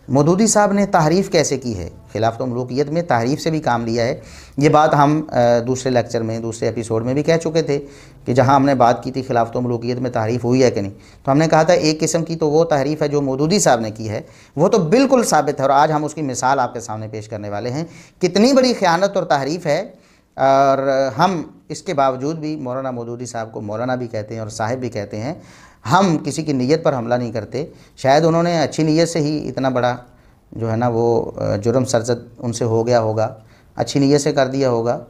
मौदूदी साहब ने तहरीफ़ कैसे की है, खिलाफत ममलूकियत में तहरीफ़ से भी काम लिया है। ये बात हम दूसरे लेक्चर में, दूसरे एपिसोड में भी कह चुके थे कि जहां हमने बात की थी खिलाफत ममलूकियत में तहरीफ़ हुई है कि नहीं, तो हमने कहा था एक किस्म की तो वो तहरीफ़ है जो मौदूदी साहब ने की है, वो तो बिल्कुल साबित है और आज हम उसकी मिसाल आपके सामने पेश करने वाले हैं। कितनी बड़ी ख़यानत और तहरीफ़ है, और हम इसके बावजूद भी मौलाना मौदूदी साहब को मौलाना भी कहते हैं और साहिब भी कहते हैं। हम किसी की नीयत पर हमला नहीं करते। शायद उन्होंने अच्छी नीयत से ही इतना बड़ा जो है ना वो जुर्म सरजद उनसे हो गया होगा, अच्छी नीयत से कर दिया होगा।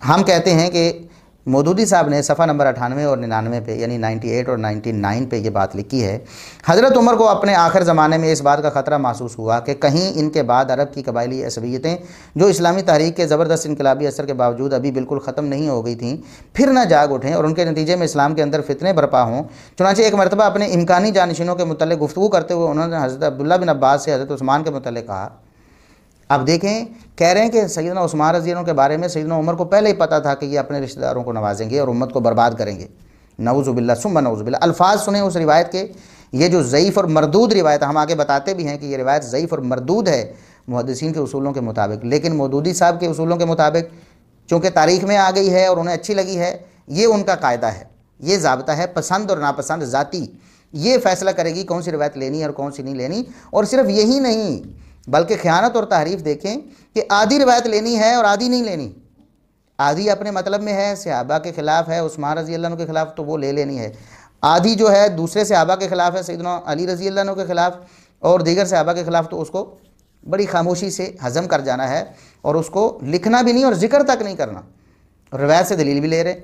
हम कहते हैं कि मौदूदी साहब ने सफ़ा नंबर 98 और 99 पे, यानी 98 और 99 पे ये बात लिखी है। हज़रत उमर को अपने आखिर ज़माने में इस बात का ख़तरा महसूस हुआ कि कहीं इनके बाद अरब की कबायली असबियतें जो इस्लामी तारीख़ के ज़बरदस्त इनकलाबी असर के बावजूद अभी बिल्कुल ख़त्म नहीं हो गई थीं, फिर न जाग उठें और उनके नतीजे में इस्लाम के अंदर फितने बरपा हों। चुनांचे एक मरतबा अपने इम्कानी जानशीनों के मुतल्लिक़ गुफ्तगू करते हुए उन्होंने हज़रत अब्दुल्ला बिन अब्बास से हज़रत उस्मान के मुतल्लिक़ कहा। अब देखें, कह रहे हैं कि सैयदना उस्मान रज़ी अल्लाह के बारे में सैयदना उमर को पहले ही पता था कि ये अपने रिश्तेदारों को नवाजेंगे और उम्मत को बर्बाद करेंगे। नऊज़ुबिल्लाह सुम्मा नऊज़ुबिल्लाह। अल्फाज सुने उस रिवायत के, ये जो ज़ईफ़ और मरदूद रिवायत, हम आगे बताते भी हैं कि ये रिवायत ज़ईफ़ और मरदूद है मुहद्दिसीन के उसूलों के मुताबिक, लेकिन मौदूदी साहब के उसूलों के मुताबिक चूँकि तारीख़ में आ गई है और उन्हें अच्छी लगी है, ये उनका कायदा है, ये ज़ाब्ता है। पसंद और नापसंद ज़ाती ये फ़ैसला करेगी कौन सी रिवायत लेनी है और कौन सी नहीं लेनी। और सिर्फ यही नहीं, बल्कि ख़यानत और तहरीफ़ देखें कि आधी रिवायत लेनी है और आधी नहीं लेनी। आधी अपने मतलब में है, सहाबा के ख़िलाफ़ है, उस्मान रज़ी अल्लाह अन्हु के ख़िलाफ़, तो वो ले लेनी है। आधी जो है दूसरे सहाबा के ख़िलाफ़ है, सैयदना अली रज़ी अल्लाह अन्हु के ख़िलाफ़ और दीगर सहाबा के ख़िलाफ़, तो उसको बड़ी खामोशी से हज़म कर जाना है और उसको लिखना भी नहीं और ज़िक्र तक नहीं करना। रिवायत से दलील भी ले रहे,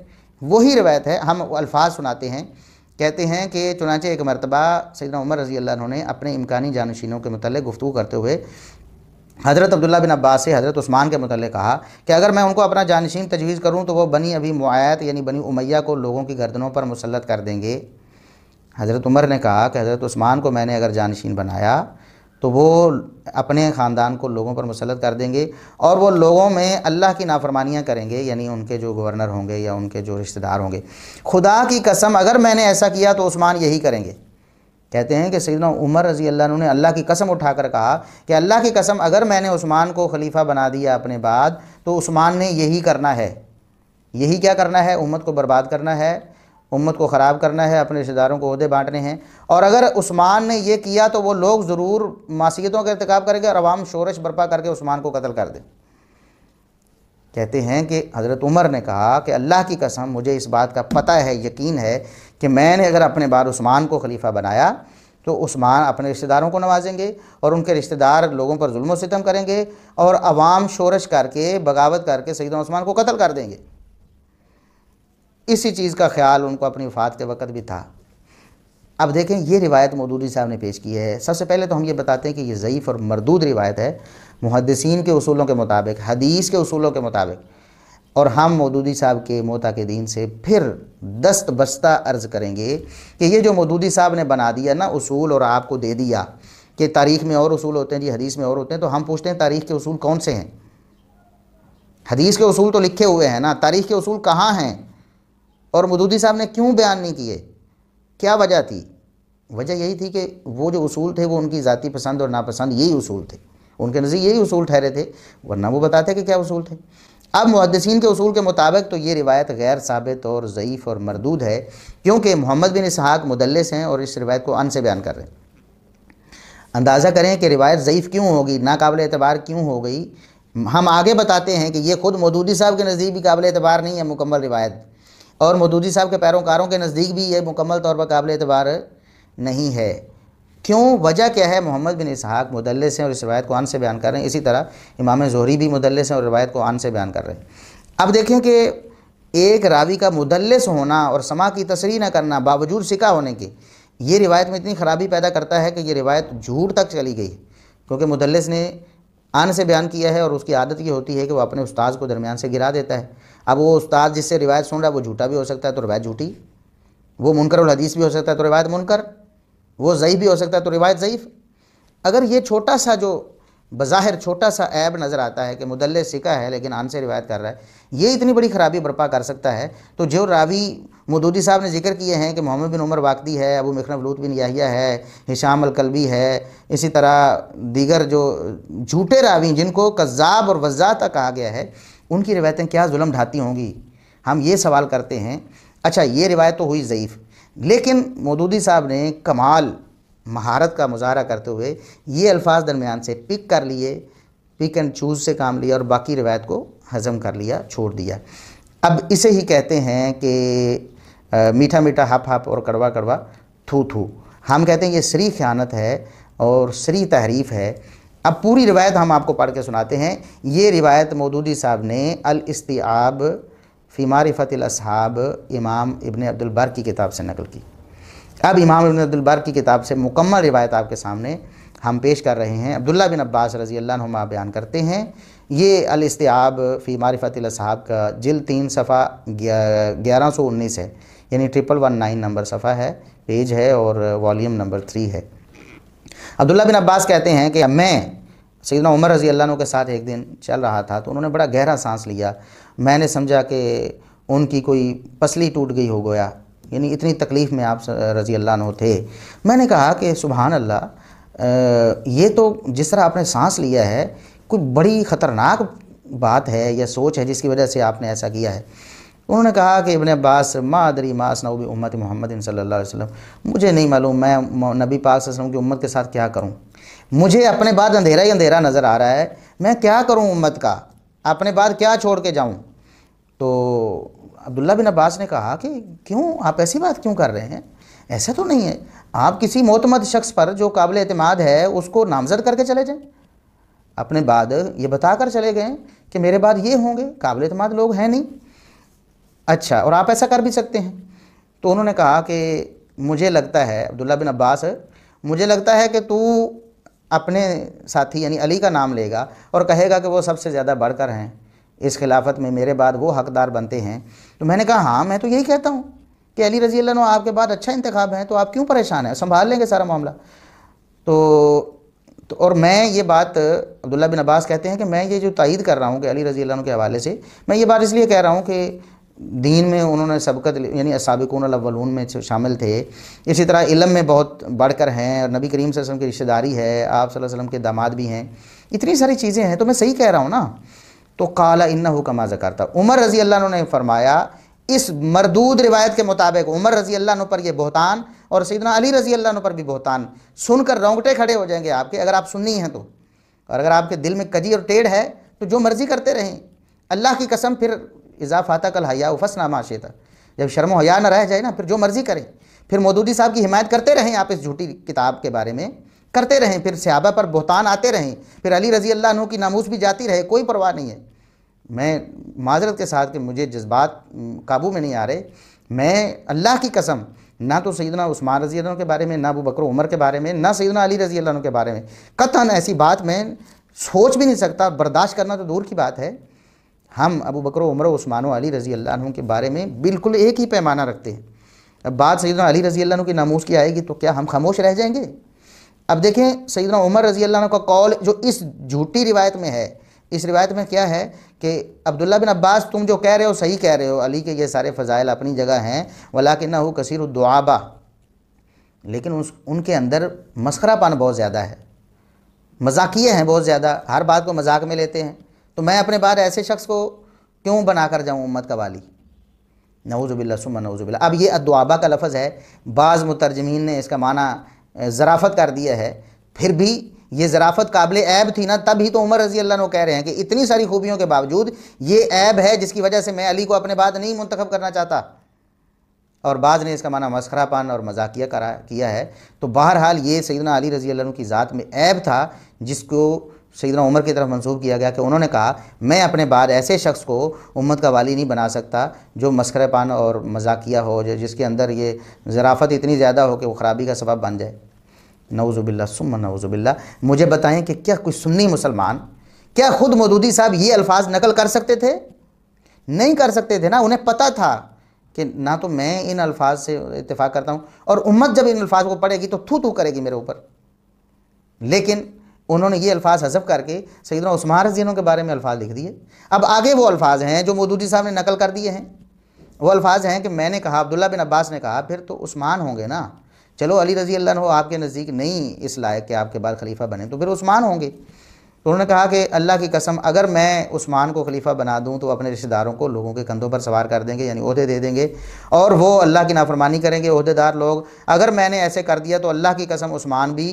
वही रिवायत है। हम अल्फाज सुनाते हैं, कहते हैं कि चुनांचे एक मरतबा सैयदना उमर रज़ी अल्लाह अन्हु ने अपने इम्कानी जानशीनों के मुतल्लिक़ गुफ्तगू करते हुए हज़रत अब्दुल्ला बिन अब्बास से हज़रत उस्मान के मुतल्लिक़ कहा कि अगर मैं उनको अपना जानशीन तजवीज़ करूँ तो वह बनी अबी मुआयत यानी बनी उमैया को लोगों की गर्दनों पर मुसल्लत कर देंगे। हज़रत उमर ने कहा कि हज़रत उस्मान को मैंने अगर जानशीन बनाया तो वो अपने ख़ानदान को लोगों पर मुसल्लत कर देंगे और वो लोगों में अल्लाह की नाफरमानियाँ करेंगे, यानी उनके जो गवर्नर होंगे या उनके जो रिश्तेदार होंगे। खुदा की कसम अगर मैंने ऐसा किया तो उस्मान यही करेंगे। कहते हैं कि सैयदना उमर रज़ी अल्लाह अन्हु ने अल्लाह की कसम उठाकर कहा कि अल्लाह की कसम अगर मैंने उस्मान को खलीफा बना दिया अपने बाद तो उस्मान ने यही करना है। यही क्या करना है? उम्मत को बर्बाद करना है, उम्मत को ख़राब करना है, अपने रिश्तेदारों को ओहदे बांटने हैं। और अगर उस्मान ने यह किया तो वो लोग ज़रूर मासियतों का इर्तिकाब करेंगे और अवाम शोरश बर्पा करके उस्मान को कत्ल कर दें। कहते हैं कि हज़रत उमर ने कहा कि अल्लाह की कसम मुझे इस बात का पता है, यकीन है कि मैंने अगर अपने बाद उस्मान को खलीफा बनाया तो उस्मान अपने रिश्तेदारों को नवाजेंगे और उनके रिश्तेदार लोगों पर जुल्म व सितम करेंगे और अवाम शोरश करके बगावत करके सैयदना उस्मान को कत्ल कर देंगे। इसी चीज़ का ख्याल उनको अपनी वफ़ात के वक़्त भी था। अब देखें, ये रिवायत मौदूदी साहब ने पेश की है। सबसे पहले तो हम ये बताते हैं कि ये ज़ईफ़ और मरदूद रिवायत है मुहद्दिसीन के उसूलों के मुताबिक, हदीस के उसूलों के मुताबिक। और हम मौदूदी साहब के मोताक़िदीन से फिर दस्त बस्ता अर्ज़ करेंगे कि ये जो मौदूदी साहब ने बना दिया ना उसूल और आपको दे दिया कि तारीख़ में और उसूल होते हैं जी, हदीस में और होते हैं, तो हम पूछते हैं तारीख़ के उसूल कौन से हैं? हदीस के उसूल तो लिखे हुए हैं ना, तारीख़ के उसूल कहाँ हैं? और मौदूदी साहब ने क्यों बयान नहीं किए? क्या वजह थी? वजह यही थी कि वो जो उसूल थे वो उनकी ज़ाती पसंद और नापसंद यही उसूल थे, उनके नज़दीक यही उसूल ठहरे थे, वरना वो बताते कि क्या उसूल थे। अब मुहद्दिसीन के उसूल के मुताबिक तो ये रिवायत गैर साबित और ज़ईफ़ और मरदूद है, क्योंकि मोहम्मद बिन इसहाक़ मुदल्लिस हैं और इस रिवायत को अन से बयान कर रहे हैं। अंदाज़ा करें कि रिवायत ज़ईफ़ क्यों होगी, नाकाबिल एतबार क्यों हो गई। हम आगे बताते हैं कि ये ख़ुद मौदूदी साहब के नज़दीक भी काबिल एतबार नहीं है मुकम्मल रिवायत, और मौदूदी साहब के पैरोकारों के नज़दीक भी ये मुकम्मल तौर पर काबिल एतबार नहीं है। क्यों? वजह क्या है? मोहम्मद बिन इसहाक़ मुदल्लिस हैं और इस रिवायत को अन से बयान कर रहे हैं। इसी तरह इमाम ज़ुहरी भी मुदल्लिस हैं और रिवायत को अन से बयान कर रहे हैं। अब देखें कि एक रावी का मुदल्लिस होना और समा की तसरीह न करना बावजूद सिका होने के, ये रिवायत में इतनी ख़राबी पैदा करता है कि ये रिवायत झूठ तक चली गई, क्योंकि मुदल्लिस ने अन से बयान किया है और उसकी आदत ये होती है कि वो अपने उस्ताद को दरमियान से गिरा देता है। अब वो उस्ताद जिससे रिवायत सुन रहा है वो झूठा भी हो सकता है तो रिवायत झूठी, वो मुनकर हदीस भी हो सकता है तो रिवायत मुनकर, वो ज़ईफ़ भी हो सकता है तो रिवायत ज़ईफ़। अगर ये छोटा सा जो बज़ाहिर छोटा सा ऐब नज़र आता है कि मुदल्लिस सिका है लेकिन आन से रिवायत कर रहा है, ये इतनी बड़ी ख़राबी बर्पा कर सकता है। तो जो रावी मौदूदी साहब ने जिक्र किए हैं कि मोहम्मद बिन उमर वाक़दी है, अबू मिख़नफ़ लूत बिन याहिया है, हिशाम अल-कल्बी है, इसी तरह दीगर जो झूठे रावी जिनको कज़्ज़ाब और वज़्ज़ात कहा गया है, उनकी रिवायतें क्या जुल्म ढाती होंगी, हम ये सवाल करते हैं। अच्छा, ये रिवायत तो हुई ज़ईफ़, लेकिन मौदूदी साहब ने कमाल महारत का मुज़ाहरा करते हुए ये अल्फाज दरमियान से पिक कर लिए, पिक एंड चूज़ से काम लिया और बाकी रिवायत को हज़म कर लिया, छोड़ दिया। अब इसे ही कहते हैं कि मीठा मीठा हप हप और कड़वा कड़वा थू थू। हम कहते हैं ये सरी ख़यानत है और सरी तहरीफ़ है। अब पूरी रिवायत हम आपको पढ़ के सुनाते हैं। ये रिवायत मौदूदी साहब ने अल इस्तिआब फ़ी मारिफ़तिल अस्हाब इमाम इब्न अब्दुल बर की किताब से नकल की। अब इमाम इब्न अब्दुल बर की किताब से मुकम्मल रिवायत आपके सामने हम पेश कर रहे हैं। अब्दुल्ला बिन अब्बास रज़ी अल्लाह अन्हुमा बयान करते हैं, ये अल इस्तिआब फ़ी मारिफ़तिल अस्हाब का जिल्द 3 सफ़ा 1119 है, यानी 1119 नंबर सफ़ा है, पेज है और वॉल्यूम नंबर 3 है। अब्दुल्ला बिन अब्बास कहते हैं कि मैं सैयदना उमर रज़ी अल्लाह अन्हु के साथ एक दिन चल रहा था तो उन्होंने बड़ा गहरा सांस लिया। मैंने समझा कि उनकी कोई पसली टूट गई हो गया, यानी इतनी तकलीफ़ में आप रज़ी अल्लाह अन्हु थे। मैंने कहा कि सुभान अल्लाह, ये तो जिस तरह आपने सांस लिया है कोई बड़ी ख़तरनाक बात है या सोच है जिसकी वजह से आपने ऐसा किया है। उन्होंने कहा कि इब्न अब्बास मा अदरी मा असनऊ बि उम्मत मोहम्मद सल्लल्लाहु अलैहि वसल्लम, मुझे नहीं मालूम मैं नबी पाक सल्लल्लाहु अलैहि वसल्लम की उम्मत के साथ क्या करूं। मुझे अपने बाद अंधेरा ही अंधेरा नज़र आ रहा है, मैं क्या करूं उम्मत का, अपने बाद क्या छोड़ के जाऊं। तो अब्दुल्ला बिन अब्बास ने कहा कि क्यों, आप ऐसी बात क्यों कर रहे हैं, ऐसा तो नहीं है। आप किसी मोतमद शख्स पर जो काबिल एतमाद है उसको नामज़द करके चले जाएं। अपने बाद ये बता कर चले गए कि मेरे बाद ये होंगे, काबिल एतमाद लोग हैं नहीं। अच्छा, और आप ऐसा कर भी सकते हैं। तो उन्होंने कहा कि मुझे लगता है, अब्दुल्ला बिन अब्बास, मुझे लगता है कि तू अपने साथी यानी अली का नाम लेगा और कहेगा कि वो सबसे ज़्यादा बढ़कर हैं, इस खिलाफत में मेरे बाद वो हकदार बनते हैं। तो मैंने कहा हाँ, मैं तो यही कहता हूँ कि अली रज़ी अल्लाह अन्हु आपके बाद अच्छा इंतखाब है, तो आप क्यों परेशान हैं, संभाल लेंगे सारा मामला। तो और मैं ये बात, अब्दुल्ला बिन अब्बास कहते हैं कि मैं ये जो तायीद कर रहा हूँ कि अली रज़ी अल्लाह अन्हु के हवाले से, मैं ये बात इसलिए कह रहा हूँ कि दीन में उन्होंने सबकत यानी अस्साबिकून अल-अव्वलून में शामिल थे, इसी तरह इल्म में बहुत बढ़कर हैं और नबी करीम सल्लल्लाहु अलैहि वसल्लम की रिश्तेदारी है, आप सल्लल्लाहु अलैहि वसल्लम के दामाद भी हैं, इतनी सारी चीज़ें हैं, तो मैं सही कह रहा हूँ ना। तो काला इन्नहु कमा ज़करता, उमर रज़ी अल्लाह अन्हु ने फरमाया इस मरदूद रिवायत के मुताबिक उमर रज़ी अल्लाह अन्हु पर यह बहतान और सैयदना अली रज़ी अल्लाह अन्हु पर भी बहतान सुनकर रोंगटे खड़े हो जाएंगे आपके, अगर आप सुन्नी हैं तो। और अगर आपके दिल में कजी और टेढ़ है तो जो मर्ज़ी करते रहें, अल्लाह की कसम, फिर इज़ाफ़ाता कल हया फसना माशेता, जब शर्म व हया न रह जाए ना, फिर जो मर्ज़ी करें। फिर मौदूदी साहब की हिमायत करते रहें आप, इस झूठी किताब के बारे में करते रहें, फिर सहाबा पर बहतान आते रहें, फिर अली रज़ी अल्लाह अन्हु की नामूस भी जाती रहे, कोई परवाह नहीं है। मैं माजरत के साथ कि मुझे जज्बात काबू में नहीं आ रहे, मैं अल्लाह की कसम ना तो सैयदना उस्मान रज़ी अल्लाह अन्हु के बारे में, ना अबू बकर उमर के बारे में, ना सैयदना अली रज़ी अल्लाह अन्हु के बारे में कतन ऐसी बात मैं सोच भी नहीं सकता, बर्दाश्त करना तो दूर की बात है। हम अबू बकर उमर उस्मान अली रज़ी अल्लाह अन्हु के बारे में बिल्कुल एक ही पैमाना रखते हैं। अब बात सैयदना अली रज़ी अल्लाह अन्हु की नामूस की आएगी तो क्या हम खामोश रह जाएंगे। अब देखें सैयदना उमर रज़ी अल्लाह अन्हु का कौल जो इस झूठी रिवायत में है, इस रिवायत में क्या है कि अब्दुल्ला बिन अब्बास तुम जो कह रहे हो सही कह रहे हो, अली के ये सारे फ़ज़ाइल अपनी जगह हैं, वलाकिन्नहु कसीरुद दुआबा, लेकिन उनके अंदर मस्खरापन बहुत ज़्यादा है, मजाकिये हैं बहुत ज़्यादा, हर बात को मजाक में लेते हैं। तो मैं अपने बाद ऐसे शख्स को क्यों बना कर जाऊँ उम्मत का वाली, नऊज़ुबिल्लाह सुम्मा नऊज़ुबिल्लाह। अब ये अद्दुआबा का लफ्ज़ है, बाज़ मुतरजमीन ने इसका माना ज़राफ़त कर दिया है, फिर भी ये ज़राफ़त काबिल ऐब थी ना, तभी तो उमर रज़ी अल्लाह अन्हु कह रहे हैं कि इतनी सारी खूबियों के बावजूद ये ऐब है जिसकी वजह से मैं अली को अपने बाद नहीं मुंतखब करना चाहता। और बाज़ ने इसका माना मस्खरापन और मजाकिया किया है। तो बहरहाल ये सैयदना अली रज़ी अल्लाह अन्हु की ज़ात में ऐब था जिसको सैयदना उमर की तरफ मंसूब किया गया कि उन्होंने कहा मैं अपने बाद ऐसे शख्स को उम्मत का वाली नहीं बना सकता जो मस्खरापन और मजाकिया हो, जिसके अंदर ये ज़राफ़त इतनी ज़्यादा हो कि वो ख़राबी का सबब बन जाए। नऊज़ुबिल्लाह सुम्मा नऊज़ुबिल्लाह। मुझे बताएं कि क्या कोई सुन्नी मुसलमान, क्या ख़ुद मौदूदी साहब ये अल्फाज नकल कर सकते थे? नहीं कर सकते थे ना। उन्हें पता था कि ना तो मैं इन अल्फाज से इत्तेफाक करता हूँ और उम्मत जब इन अल्फाज को पढ़ेगी तो थू थू करेगी मेरे ऊपर। लेकिन उन्होंने ये अल्फाज हज़फ करके सैयदना उस्मान रज़ी अल्लाह के बारे में अल्फाज लिख दिए। अब आगे वो अल्फाज हैं जो मौदूदी साहब ने नकल कर दिए हैं। वो अल्फाज हैं कि मैंने कहा, अब्दुल्ला बिन अब्बास ने कहा, फिर तो उस्मान होंगे ना। चलो अली रज़ी अल्लाह अन्हु आपके नज़दीक नहीं इस लायक कि आपके बाद खलीफा बने, तो फिर उस्मान होंगे। तो उन्होंने कहा कि अल्लाह की कसम, अगर मैं उस्मान को खलीफा बना दूं तो अपने रिश्तेदारों को लोगों के कंधों पर सवार कर देंगे, यानी ओहदे दे देंगे, और वो अल्लाह की नाफरमानी करेंगे ओहदेदार लोग। अगर मैंने ऐसे कर दिया तो अल्लाह की कसम उस्मान भी,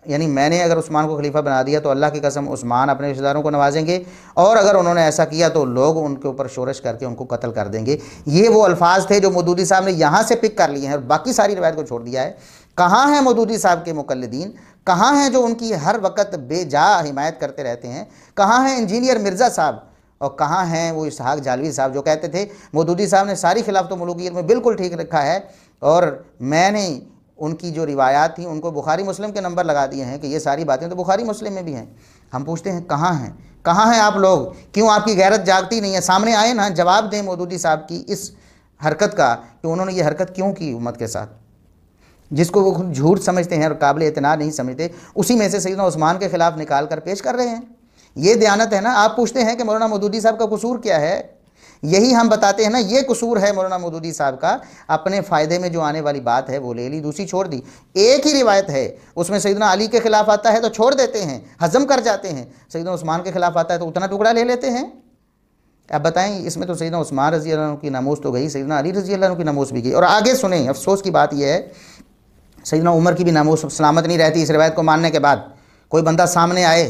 यानी मैंने अगर उस्मान को खलीफा बना दिया तो अल्लाह की कसम उस्मान अपने रिश्तेदारों को नवाजेंगे, और अगर उन्होंने ऐसा किया तो लोग उनके ऊपर शोरश करके उनको कत्ल कर देंगे। ये वो अल्फाज थे जो मौदूदी साहब ने यहाँ से पिक कर लिए हैं और बाकी सारी रिवायत को छोड़ दिया है। कहाँ हैं मौदूदी साहब के मुकल्लिदीन? कहाँ हैं जो उनकी हर वक्त बेजा हिमायत करते रहते हैं? कहाँ हैं इंजीनियर मिर्ज़ा साहब? और कहाँ हैं वो इसहाक जालवी साहब जो कहते थे मौदूदी साहब ने सारी खिलाफत मुलूकियत में बिल्कुल ठीक रखा है, और मैंने उनकी जो रिवायात थी उनको बुखारी मुस्लिम के नंबर लगा दिए हैं कि ये सारी बातें तो बुखारी मुस्लिम में भी हैं। हम पूछते हैं कहाँ हैं, कहाँ हैं आप लोग? क्यों आपकी गैरत जागती नहीं है? सामने आए ना, जवाब दें मौदूदी साहब की इस हरकत का कि उन्होंने ये हरकत क्यों की उम्मत के साथ, जिसको वो खुद झूठ समझते हैं और काबिल एतनाद नहीं समझते, उसी में से सैयदना उस्मान के खिलाफ निकाल कर पेश कर रहे हैं। ये दयानत है ना। आप पूछते हैं कि मौलाना मौदूदी साहब का कसूर क्या है? यही हम बताते हैं ना, ये कसूर है मौलाना मौदूदी साहब का। अपने फ़ायदे में जो आने वाली बात है वो ले ली, दूसरी छोड़ दी। एक ही रिवायत है, उसमें सैयदना अली के खिलाफ आता है तो छोड़ देते हैं, हज़म कर जाते हैं। सैयदना उस्मान के खिलाफ आता है तो उतना टुकड़ा ले लेते हैं। अब बताएं, इसमें तो सैयदना उस्मान रज़ी अल्लाह अन्हु की नमूस तो गई, सैयदना अली रज़ी अल्लाह अन्हु की नमूस भी गई। और आगे सुने, अफसोस की बात यह है सैयदना उमर की भी नामूस सलामत नहीं रहती इस रिवायत को मानने के बाद। कोई बंदा सामने आए,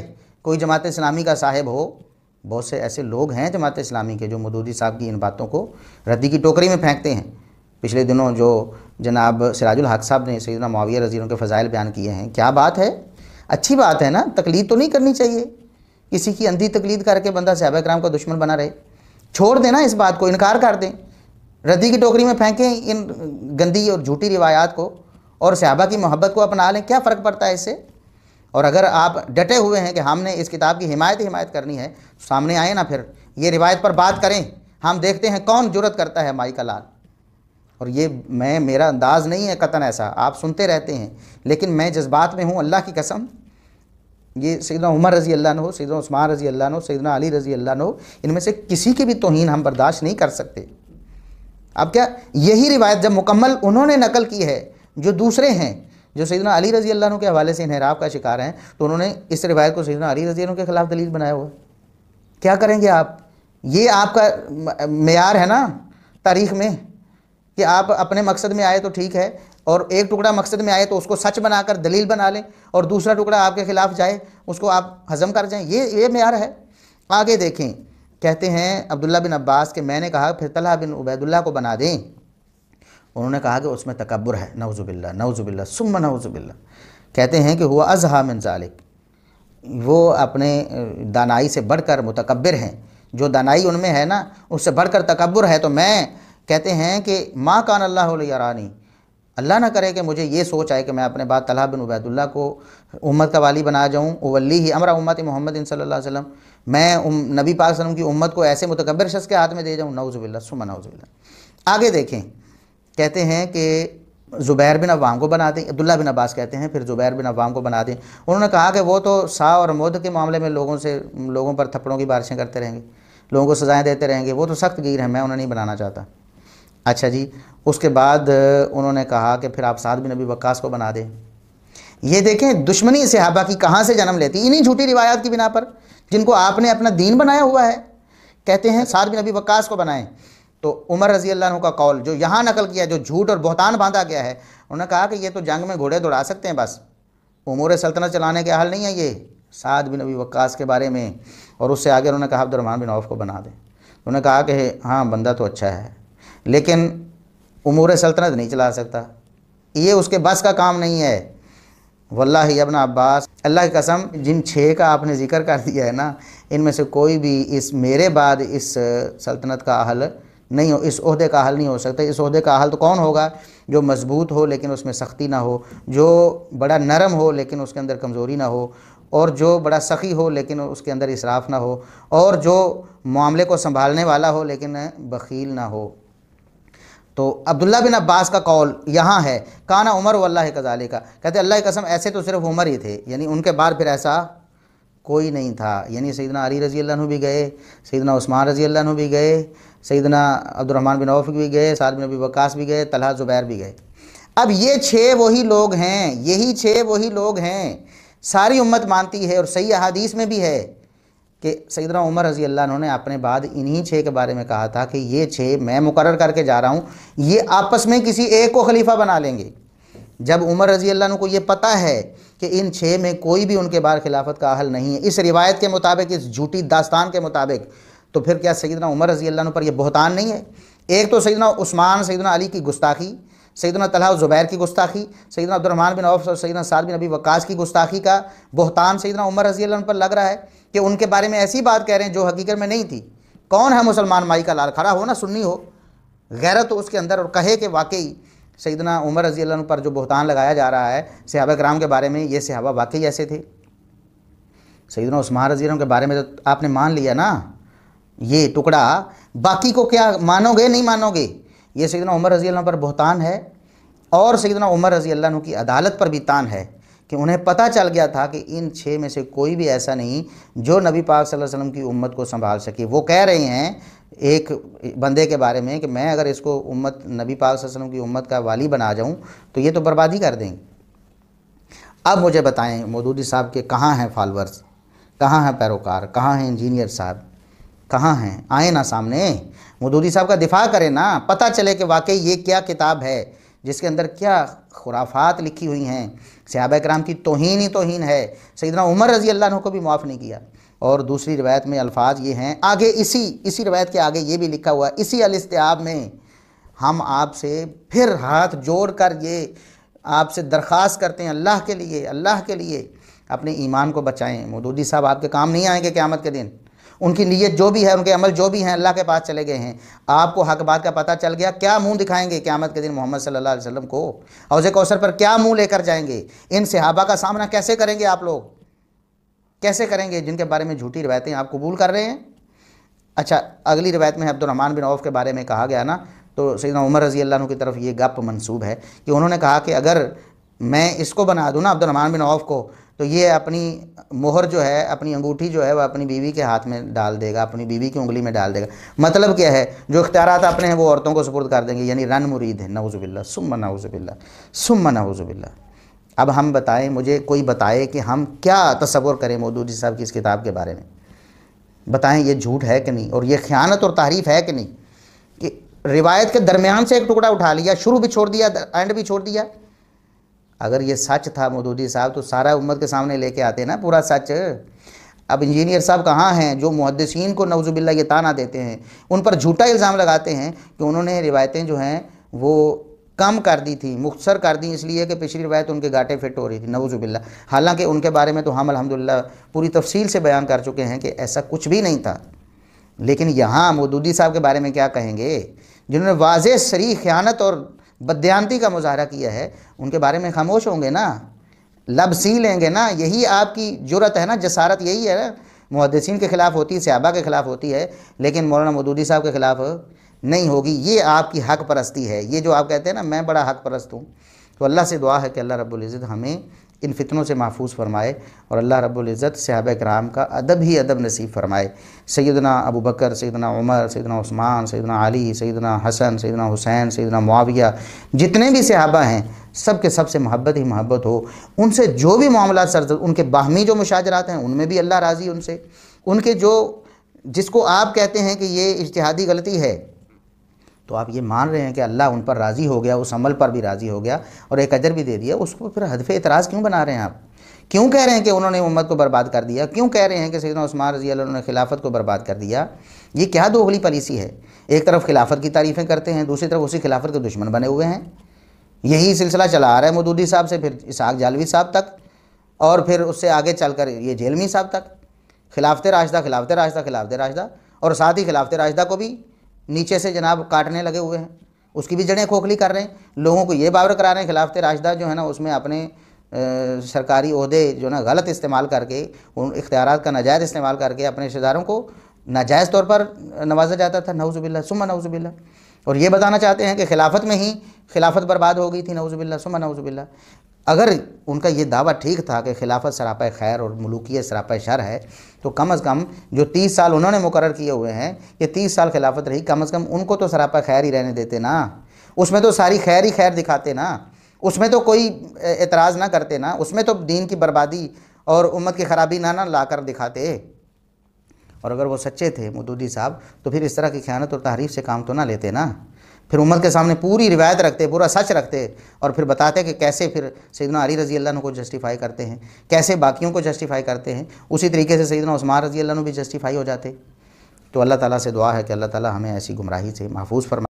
कोई जमात इस्लामी का साहिब हो, बहुत से ऐसे लोग हैं जमात इस्लामी के जो मौदूदी साहब की इन बातों को रद्दी की टोकरी में फेंकते हैं। पिछले दिनों जो जनाब सिराजुल हक साहब ने सैयदना मुआविया रज़ी अल्लाह के फ़ज़ाइल बयान किए हैं, क्या बात है, अच्छी बात है ना। तकलीद तो नहीं करनी चाहिए, किसी की अंधी तकलीद करके बंदा सहाबा किराम का दुश्मन बना रहे। छोड़ देना इस बात को, इनकार कर दें, रद्दी की टोकरी में फेंकें इन गंदी और झूठी रिवायात को, और सहाबा की मोहब्बत को अपना लें। क्या फ़र्क पड़ता है इससे? और अगर आप डटे हुए हैं कि हमने इस किताब की हिमायत करनी है, सामने आए ना, फिर ये रिवायत पर बात करें। हम देखते हैं कौन जुर्रत करता है माई का लाल। और ये मेरा अंदाज़ नहीं है कतन ऐसा, आप सुनते रहते हैं, लेकिन मैं जज्बात में हूँ अल्लाह की कसम। ये सैयदना उमर रज़ी अल्लाह अन्हु, सैयदना उस्मान रज़ी अल्लाह अन्हु, सैयदना अली रज़ी अल्लाह अन्हु, इनमें से किसी की भी तौहीन हम बर्दाश्त नहीं कर सकते। अब क्या, यही रिवायत जब मुकम्मल उन्होंने नकल की है, जो दूसरे हैं जो सैयदना अली रज़ी अल्लाह अन्हु के हवाले से इन्हिराफ का शिकार हैं, तो उन्होंने इस रिवायत को सैयदना अली रज़ी अल्लाह अन्हु के ख़िलाफ़ दलील बनाया हुआ है। क्या करेंगे आप? ये आपका मेयार है ना तारीख़ में कि आप अपने मकसद में आए तो ठीक है, और एक टुकड़ा मकसद में आए तो उसको सच बनाकर दलील बना लें, और दूसरा टुकड़ा आपके ख़िलाफ़ जाए उसको आप हज़म कर जाएँ। ये मेयार है। आगे देखें, कहते हैं अब्दुल्ला बिन अब्बास के मैंने कहा फिर तलहा बिन उबैदुल्लाह को बना दें। उन्होंने कहा कि उसमें तकब्बुर है, नऊज़ुबिल्लाह सुम्मा नऊज़ुबिल्लाह। कहते हैं कि हुआ अज़हा मिन ज़ालिक, वो अपने दानाई से बढ़कर मुतकब्बिर हैं। जो दानाई उनमें है ना, उससे बढ़कर तकब्बुर है। तो मैं, कहते हैं कि मा कान अल्लाहु लियरानी, अल्लाह ना करे कि मुझे ये सोच आए कि मैं अपने बाद तलहा बिन उबैदुल्लाह को उम्मत का वाली बना जाऊँ। वल्ली ही अमरा उम्मत मोहम्मद सल्लल्लाहु अलैहि वसल्लम, मैं नबी पाक सल्लल्लाहु अलैहि वसल्लम की उम्मत को ऐसे मुतकब्बिर शख्स के हाथ में दे जाऊँ। नऊज़ुबिल्लाह सुम्मा नऊज़ुबिल्लाह। आगे देखें, कहते हैं कि ज़ुबैर बिन अव्वाम को बना दें। अब्दुल्ला बिन अब्बास कहते हैं फिर ज़ुबैर बिन अव्वाम को बना दें। उन्होंने कहा कि वो तो सा और मुद के मामले में लोगों पर थप्पड़ों की बारिशें करते रहेंगे, लोगों को सज़ाएँ देते रहेंगे, वो तो सख्त गिर हैं, मैं उन्हें नहीं बनाना चाहता। अच्छा जी, उसके बाद उन्होंने कहा कि फिर आप साद बिन अबी वक्कास को बना दें। ये देखें दुश्मनी सहाबा की कहाँ से जन्म लेती, इन्हीं झूठी रिवायात की बिना पर, जिनको आपने अपना दीन बनाया हुआ है। कहते हैं साद बिन अबी वक्कास को बनाएं। तो उमर रज़ी अल्लाह अन्हु का कौल जो यहाँ नकल किया, जो झूठ और बहतान बांधा गया है, उन्होंने कहा कि ये तो जंग में घोड़े दौड़ा सकते हैं, बस उमूर सल्तनत चलाने के हाल नहीं है ये। साद बिन अबी वक्कास के बारे में, और उससे आगे उन्होंने कहा अब्दुर्रहमान बिन औफ को बना दें। उन्होंने कहा कि हाँ बंदा तो अच्छा है, लेकिन उमूर सल्तनत नहीं चला सकता, ये उसके बस का काम नहीं है। वल्लाही इब्न अब्बास, अल्लाह की कसम, जिन 6 का आपने जिक्र कर दिया है ना, इनमें से कोई भी इस मेरे बाद इस सल्तनत का अहल नहीं हो, इस ओहदे का हल नहीं हो सकता। इस ओहदे का हल तो कौन होगा? जो मजबूत हो लेकिन उसमें सख्ती ना हो, जो बड़ा नरम हो लेकिन उसके अंदर कमज़ोरी ना हो, और जो बड़ा सखी हो लेकिन उसके अंदर इसराफ़ ना हो, और जो मामले को संभालने वाला हो लेकिन बख़ील ना हो। तो अब्दुल्ला बिन अब्बास का कौल यहाँ है, काना उमर वल्लाहि कज़ालिका, कहते अल्लाह की कसम ऐसे तो सिर्फ उमर ही थे, यानी उनके बाद फिर ऐसा कोई नहीं था। यानी सैयदना अली रज़ी अल्लाह अन्हु भी गए, सैयदना उस्मान रज़ी अल्लाह अन्हु भी गए, सैयदना अब्दुर्रहमान बिन औफ भी गए, साद बिन अबी वक्कास भी गए, तलहा ज़ुबैर भी गए। अब ये 6 वही लोग हैं, यही 6 वही लोग हैं, सारी उम्मत मानती है और सही अहादीस में भी है कि सैयदना उमर रज़ी अल्लाह अन्हु ने अपने बाद इन्हीं 6 के बारे में कहा था कि ये 6 मैं मुकर्रर करके जा रहा हूँ, ये आपस में किसी एक को खलीफा बना लेंगे। जब उमर रज़ी अल्लाह अन्हु को ये पता है कि इन 6 में कोई भी उनके बाद खिलाफत का अहल नहीं है, इस रिवायत के मुताबिक, इस झूठी दास्तान के मुताबिक, तो फिर क्या सैयदना उमर रज़ी अल्लाह अन्हु पर यह बहतान नहीं है? एक तो सैयदना उस्मान सैयदना अली की गुस्ताखी, सैयदना तलहा ज़ुबैर की गुस्ताखी, सैयदना अब्दुर्रहमान बिन औफ और सैयदना साद बिन अबी वक्कास की गुस्ताखी का बहतान सैयदना उमर रज़ी अल्लाह अन्हु पर लग रहा है कि उनके बारे में ऐसी बात कह रहे हैं जो हकीकत में नहीं थी। कौन है मुसलमान माई का लाल? खड़ा हो ना, सुन्नी हो, गैरत तो उसके अंदर, और कहे कि वाकई सैयदना उमर रज़ी अल्लाह अन्हु पर जो बहतान लगाया जा रहा है सहाबा किराम के बारे में, ये सहाबा वाकई ऐसे थे। सैयदना उस्मान रज़ी अल्लाह अन्हु के बारे में तो आपने मान लिया ना ये टुकड़ा, बाकी को क्या मानोगे? नहीं मानोगे। ये सैयदना उमर रज़ी अल्लाह अन्हु पर बहतान है और सैयदना उमर रज़ी अल्लाह अन्हु की अदालत पर भी तान है कि उन्हें पता चल गया था कि इन 6 में से कोई भी ऐसा नहीं जो नबी पाक सल्लल्लाहु अलैहि वसल्लम की उम्मत को संभाल सके। वो कह रहे हैं एक बंदे के बारे में कि मैं अगर इसको उम्मत नबी पाक सल्लल्लाहु अलैहि वसल्लम की उम्मत का वाली बना जाऊं तो ये तो बर्बादी कर देंगे। अब मुझे बताएं मौदूदी साहब के कहाँ हैं फॉलोअर्स, कहाँ हैं पैरोकार, कहाँ हैं इंजीनियर साहब, कहाँ हैं? आए ना सामने, मौदूदी साहब का दिफा करें ना, पता चले कि वाकई ये क्या किताब है जिसके अंदर क्या खुराफात लिखी हुई हैं। सहाबा किराम की तौहीन ही तौहीन है, सैयदना उमर रज़ी अल्लाह अन्हु को भी माफ़ नहीं किया। और दूसरी रिवायत में अल्फाज ये हैं, आगे इसी रिवायत के आगे ये भी लिखा हुआ है, इसी अल-इस्तिआब में हम आपसे फिर हाथ जोड़ कर ये आपसे दरख्वास्त करते हैं, अल्लाह के लिए अपने ईमान को बचाएं। मौदूदी साहब आपके काम नहीं आएंगे क़यामत के दिन, उनकी नीयत जो भी है, उनके अमल जो भी हैं, अल्लाह के पास चले गए हैं। आपको हक बात का पता चल गया, क्या मुंह दिखाएंगे क़यामत के दिन मोहम्मद सल्लल्लाहु अलैहि वसल्लम को? हौज़े कौसर पर क्या मुंह लेकर जाएंगे? इन सहाबा का सामना कैसे करेंगे आप लोग? कैसे करेंगे जिनके बारे में झूठी रिवायतें आप कबूल कर रहे हैं? अच्छा, अगली रिवायत में अब्दुर्रहमान बिन औफ के बारे में कहा गया ना, तो सैयदना उमर रज़ी अल्लाह अन्हु की तरफ ये गप मंसूब है कि उन्होंने कहा कि अगर मैं इसको बना दूँ ना अब्दुर्रहमान बिन औफ को, तो ये अपनी मोहर जो है, अपनी अंगूठी जो है वह अपनी बीवी के हाथ में डाल देगा, अपनी बीवी की उंगली में डाल देगा। मतलब क्या है? जो इख्तियारात अपने हैं वो औरतों को सुपुर्द कर देंगे, यानी रन मुरीद है। नऊज़ुबिल्लाह सुम्मा नऊज़ुबिल्लाह सुम्मा नऊज़ुबिल्लाह। अब हम बताएं, मुझे कोई बताए कि हम क्या तसव्वुर करें मौदूदी साहब की इस किताब के बारे में? बताएं ये झूठ है कि नहीं, और ये ख़यानत और तारीफ़ है कि नहीं कि रिवायत के दरमियान से एक टुकड़ा उठा लिया, शुरू भी छोड़ दिया, एंड भी छोड़ दिया। अगर ये सच था मौदूदी साहब तो सारा उम्मत के सामने लेके आते ना पूरा सच। अब इंजीनियर साहब कहाँ हैं जो मुहद्दिसीन को नऊज़ुबिल्लाह ये ताना देते हैं, उन पर झूठा इल्ज़ाम लगाते हैं कि उन्होंने रिवायतें जो हैं वो कम कर दी थी, मुख्तसर कर दी, इसलिए कि पिछली रिवायत उनके गाटे फिट हो रही थी, नऊज़ुबिल्लाह। हालांकि उनके बारे में तो हम अल्हम्दुलिल्लाह पूरी तफसील से बयान कर चुके हैं कि ऐसा कुछ भी नहीं था। लेकिन यहाँ मौदूदी साहब के बारे में क्या कहेंगे जिन्होंने वाज़ेह सरीह ख़यानत और बददियानती का मुज़ाहरा किया है? उनके बारे में खामोश होंगे ना, लब सी लेंगे ना? यही आपकी जुर्रत है ना, जसारत यही है ना। मुहद्दिसीन के ख़िलाफ़ होती है, सहाबा के ख़िलाफ़ होती है, लेकिन मौलाना मौदूदी साहब के ख़िलाफ़ नहीं होगी। ये आपकी हक़ परस्ती है। ये जो आप कहते हैं ना मैं बड़ा हक़ परस्त हूँ, तो अल्लाह से दुआ है कि अल्लाह रब्बुल इज़्ज़त हमें इन फितनों से महफूज फरमाए और अल्लाह रब्बुल इज़्ज़त सहाबा किराम का अदब ही अदब नसीब फरमाए। सैयदना अबू बकर, सैयदना उमर, सैयदना उस्मान, सैयदना अली, सैयदना हसन, सैयदना हुसैन, सैयदना मुआविया, जितने भी सहाबा हैं सब के सब से मोहब्बत ही मोहब्बत हो। उनसे जो भी मामलात सर, उनके बाहमी जो मुशाजरात हैं उनमें भी अल्लाह राज़ी उनसे। उनके जो जिसको आप कहते हैं कि ये इज्तिहादी गलती है, तो आप ये मान रहे हैं कि अल्लाह उन पर राज़ी हो गया, उस अमल पर भी राज़ी हो गया और एक अजर भी दे दिया, उसको फिर हदफ़ एतराज़ क्यों बना रहे हैं आप? क्यों कह रहे हैं कि उन्होंने उम्मत को बर्बाद कर दिया? क्यों कह रहे हैं कि सैयदना उस्मान रज़ी अल्लाह ने खिलाफत को बर्बाद कर दिया? ये क्या दोगली पॉलिसी है? एक तरफ खिलाफत की तारीफ़ें करते हैं, दूसरी तरफ उसी खिलाफत के दुश्मन बने हुए हैं। यही सिलसिला चला आ रहा है मौदूदी साहब से, फिर इसहाक जालवी साहब तक, और फिर उससे आगे चलकर ये जेलमी साहब तक। खिलाफत राशिदा, खिलाफत राशिदा, खिलाफत राशिदा, और साथ ही खिलाफत राशिदा को भी नीचे से जनाब काटने लगे हुए हैं, उसकी भी जड़ें खोखली कर रहे हैं। लोगों को ये बावर करा रहे हैं खिलाफत राशिदा जो है ना उसमें अपने सरकारी ओहदे जो ना गलत इस्तेमाल करके, उन इख्तियारात का नाजायज़ इस्तेमाल करके अपने रिश्तेदारों को नाजायज़ तौर पर नवाजा जाता था। नऊज़ुबिल्लाह सुम्मा नऊज़ुबिल्लाह। और ये बताना चाहते हैं कि खिलाफत में ही खिलाफत बर्बाद हो गई थी। नऊज़ुबिल्लाह सुम्मा नऊज़ुबिल्लाह। अगर उनका ये दावा ठीक था कि खिलाफत सरापा खैर और मुलूकियत सरापा शर है, तो कम अज़ कम जो 30 साल उन्होंने मुकर्रर किए हुए हैं, ये 30 साल खिलाफत रही, कम अज़ कम उनको तो सरापा खैर ही रहने देते ना। उसमें तो सारी खैर ही खैर दिखाते ना, उसमें तो कोई एतराज़ ना करते ना, उसमें तो दीन की बर्बादी और उम्मत की ख़राबी ना ला कर दिखाते। और अगर वो सच्चे थे मौदूदी साहब, तो फिर इस तरह की ख़यानत और तहरीफ से काम तो ना लेते ना, फिर उम्मत के सामने पूरी रिवायत रखते, पूरा सच रखते और फिर बताते कि कैसे फिर सैयदना अली रज़ी अल्लाह अन्हु को जस्टिफाई करते हैं, कैसे बाकियों को जस्टिफाई करते हैं। उसी तरीके से सैयदना उस्मान रज़ी अल्लाह अन्हु भी जस्टिफाई हो जाते। तो अल्लाह ताला से दुआ है कि अल्लाह ताला हमें ऐसी गुमराही से महफूज फरमाए।